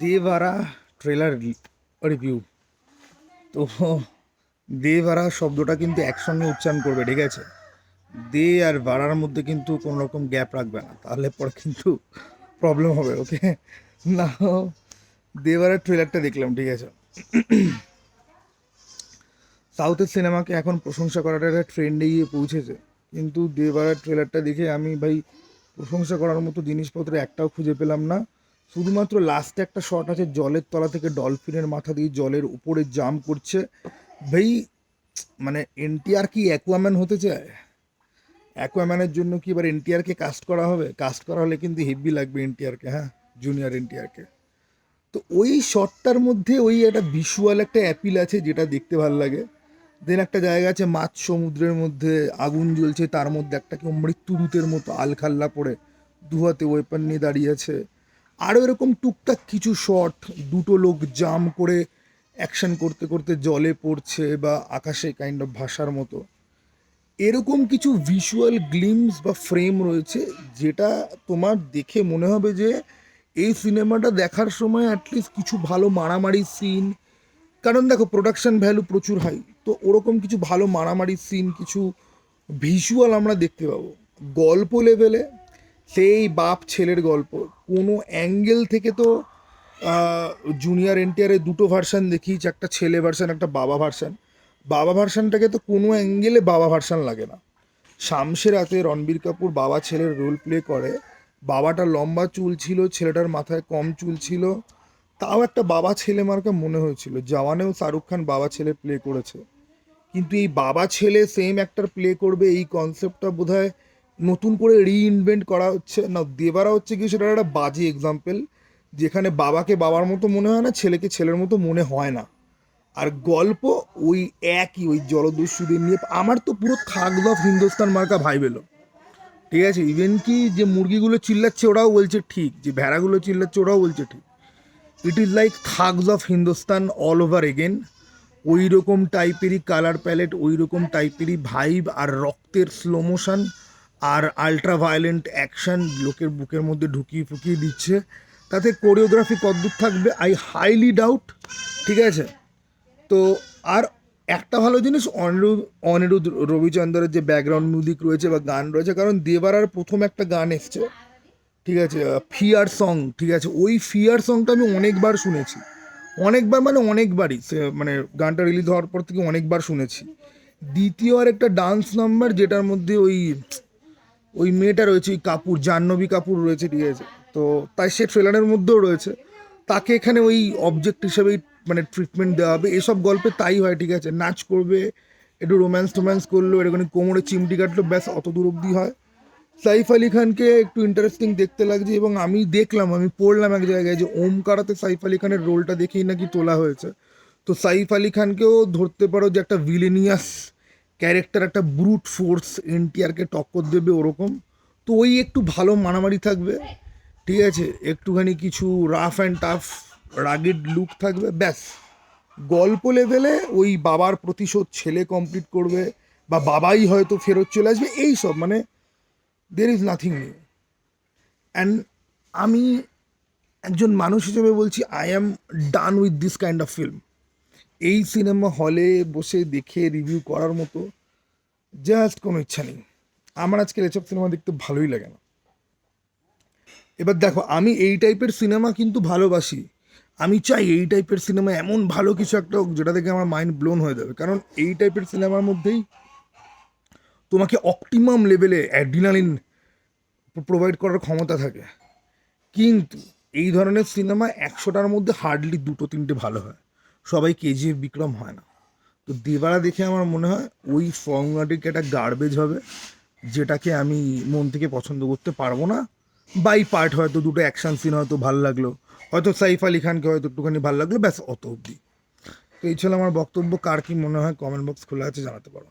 দেবারা trailer review. তো দেবারা শব্দটা কিন্তু একসঙ্গে উচ্চারণ করবে, ঠিক আছে? দে আর বাড়ার মধ্যে কিন্তু কোনো রকম গ্যাপ রাখবে না, তাহলে পরে কিন্তু প্রবলেম হবে, ওকে? না, দেবারার ট্রেলারটা দেখলাম, ঠিক আছে? সাউথের সিনেমাকে এখন প্রশংসা করাটা একটা ট্রেন্ডে গিয়ে পৌঁছেছে, কিন্তু দেবারার ট্রেলারটা দেখে আমি ভাই প্রশংসা করার মতো জিনিসপত্র একটাও খুঁজে পেলাম না। শুধুমাত্র লাস্টে একটা শট আছে, জলের তলা থেকে ডলফিনের মাথা দিয়ে জলের উপরে জাম্প করছে। ভাই মানে এনটিআর কি অ্যাকুয়াম্যান হতে চায়? অ্যাকুয়াম্যানের জন্য কি এবার এনটিআরকে কাস্ট করা হবে? কাস্ট করা হলে কিন্তু হেভি লাগবে এনটিআরকে, হ্যাঁ, জুনিয়র এনটিআরকে। তো ওই শটটার মধ্যে ওই একটা ভিজুয়াল একটা অ্যাপিল আছে যেটা দেখতে ভালো লাগে। দেন একটা জায়গা আছে মাছ সমুদ্রের মধ্যে, আগুন জ্বলছে, তার মধ্যে একটা কেউ মৃত্যুদূতের মতো আলখাল্লা পড়ে দু হাতে ওয়েপন নিয়ে দাঁড়িয়ে আছে। আরও এরকম টুকটাক কিছু শট, দুটো লোক জাম করে অ্যাকশন করতে করতে জলে পড়ছে বা আকাশে কাইন্ড অফ ভাষার মতো, এরকম কিছু ভিজুয়াল গ্লিমস বা ফ্রেম রয়েছে যেটা তোমার দেখে মনে হবে যে এই সিনেমাটা দেখার সময় অ্যাটলিস্ট কিছু ভালো মারামারি সিন, কারণ দেখো প্রোডাকশন ভ্যালু প্রচুর হাই, তো ওরকম কিছু ভালো মারামারি সিন, কিছু ভিজুয়াল আমরা দেখতে পাবো। গল্প লেভেলে সেই বাপ ছেলের গল্প, কোনো অ্যাঙ্গেল থেকে তো জুনিয়র এনটিআরের দুটো ভার্সান দেখিয়েছে, একটা ছেলে ভার্সান একটা বাবা ভার্সান। বাবা ভার্সানটাকে তো কোনো অ্যাঙ্গেলে বাবা ভার্সান লাগে না। শামসের রাতে রণবীর কাপুর বাবা ছেলের রোল প্লে করে, বাবাটা লম্বা চুল ছিল, ছেলেটার মাথায় কম চুল ছিল, তাও একটা বাবা ছেলে মার্কা মনে হয়েছিল। জওয়ানেও শাহরুখ খান বাবা ছেলে প্লে করেছে, কিন্তু এই বাবা ছেলে সেম অ্যাক্টর প্লে করবে এই কনসেপ্টটা বোধহয় নতুন করে রিইনভেন্ট করা হচ্ছে না। দেবারা হচ্ছে কি, সেটা একটা বাজে এক্সাম্পল, যেখানে বাবাকে বাবার মতো মনে হয় না, ছেলেকে ছেলের মতো মনে হয় না। আর গল্প ওই একই, ওই জলদস্যুদের নিয়ে। আমার তো পুরো থাগস অফ হিন্দুস্তান মার্কা ভাই বেলো, ঠিক আছে? ইভেন কি যে মুরগিগুলো চিল্লাচ্ছে ওরাও বলছে ঠিক, যে ভেড়াগুলো চিল্লাচ্ছে ওরাও বলছে ঠিক। It is like Thugs of Hindustan all over again. ওই রকম টাইপেরই কালার প্যালেট, ওই রকম টাইপেরই ভাইব, আর রক্তের স্লো মোশন আর আলট্রা ভায়োলেন্ট অ্যাকশন লোকের বুকের মধ্যে ঢুকিয়ে ফুকিয়ে দিচ্ছে। তাতে কোরিওগ্রাফি কদ্দূর থাকবে আই হাইলি ডাউট, ঠিক আছে? তো আর একটা ভালো জিনিস, অনিরুদ্ধ রবিচন্দ্রের যে ব্যাকগ্রাউন্ড মিউজিক রয়েছে বা গান রয়েছে, কারণ দেবারার প্রথম একটা গান এসছে, ঠিক আছে, ফিয়ার সং, ঠিক আছে? ওই ফিয়ার সংটা আমি অনেকবার শুনেছি, অনেকবার মানে অনেকবারই, মানে গানটা রিলিজ হওয়ার পর থেকে অনেকবার শুনেছি। দ্বিতীয় আর একটা ডান্স নাম্বার যেটার মধ্যে ওই ওই মেয়েটা রয়েছে, ওই কাপুর, জাহ্নবী কাপুর রয়েছে, ঠিক আছে? তো তাই সে ট্রেলারের মধ্যেও রয়েছে, তাকে এখানে ওই অবজেক্ট হিসেবেই মানে ট্রিটমেন্ট দেওয়া হবে। এসব গল্পে তাই হয়, ঠিক আছে? নাচ করবে, একটু রোম্যান্স টোম্যান্স করলো, এরকম কোমরে চিমটি কাটলো, ব্যাস অত দূর অবধি হয়। সাইফ আলি খানকে একটু ইন্টারেস্টিং দেখতে লাগছে, এবং আমি দেখলাম, আমি পড়লাম এক জায়গায় যে ওমকারাতে সাইফ আলি খানের রোলটা দেখেই নাকি তোলা হয়েছে। তো সাইফ আলি খানকেও ধরতে পারো যে একটা ভিলেনিয়াস ক্যারেক্টার, একটা ব্রুট ফোর্স এনটিআরকে টক্কর দেবে ওরকম। তো ওই একটু ভালো মারামারি থাকবে, ঠিক আছে, একটুখানি কিছু রাফ অ্যান্ড টাফ রাগিড লুক থাকবে, ব্যাস। গল্প লেভেলে ওই বাবার প্রতিশোধ ছেলে কমপ্লিট করবে, বা বাবাই হয়তো ফেরত চলে আসবে, এই সব মানে there is nothing new. And আমি একজন মানুষ হিসেবে বলছি, I am done with this kind of film. এই সিনেমা হলে বসে দেখে রিভিউ করার মতো জাস্ট কোনো ইচ্ছা নেই। আমার আজকাল এসব সিনেমা দেখতে ভালোই লাগে না। এবার দেখো, আমি এই টাইপের সিনেমা কিন্তু ভালোবাসি, আমি চাই এই টাইপের সিনেমা এমন ভালো কিছু একটা হোক যেটা দেখে আমার মাইন্ড ব্লোন হয়ে যাবে, কারণ এই টাইপের সিনেমার মধ্যেই তোমাকে অপটিমাম লেভেলে অ্যাড্রিনালিন প্রোভাইড করার ক্ষমতা থাকে। কিন্তু এই ধরনের সিনেমা 100টার মধ্যে হার্ডলি দুটো তিনটে ভালো হয়, সবাই কেজিএফ বিক্রম হয় না। তো দেবারা দেখে আমার মনে হয় ওই ফর্মুলাটিকে একটা গার্বেজ হবে, যেটাকে আমি মন থেকে পছন্দ করতে পারবো না। বাই পার্ট হয়তো দুটো অ্যাকশন সিন হয়তো ভালো লাগলো, হয়তো সাইফ আলি খানকে হয়তো একটুখানি ভালো লাগলো, ব্যাস অত অবধি। তো এই ছিল আমার বক্তব্য। কার কি মনে হয় কমেন্ট বক্স খোলা আছে, জানাতে পারো।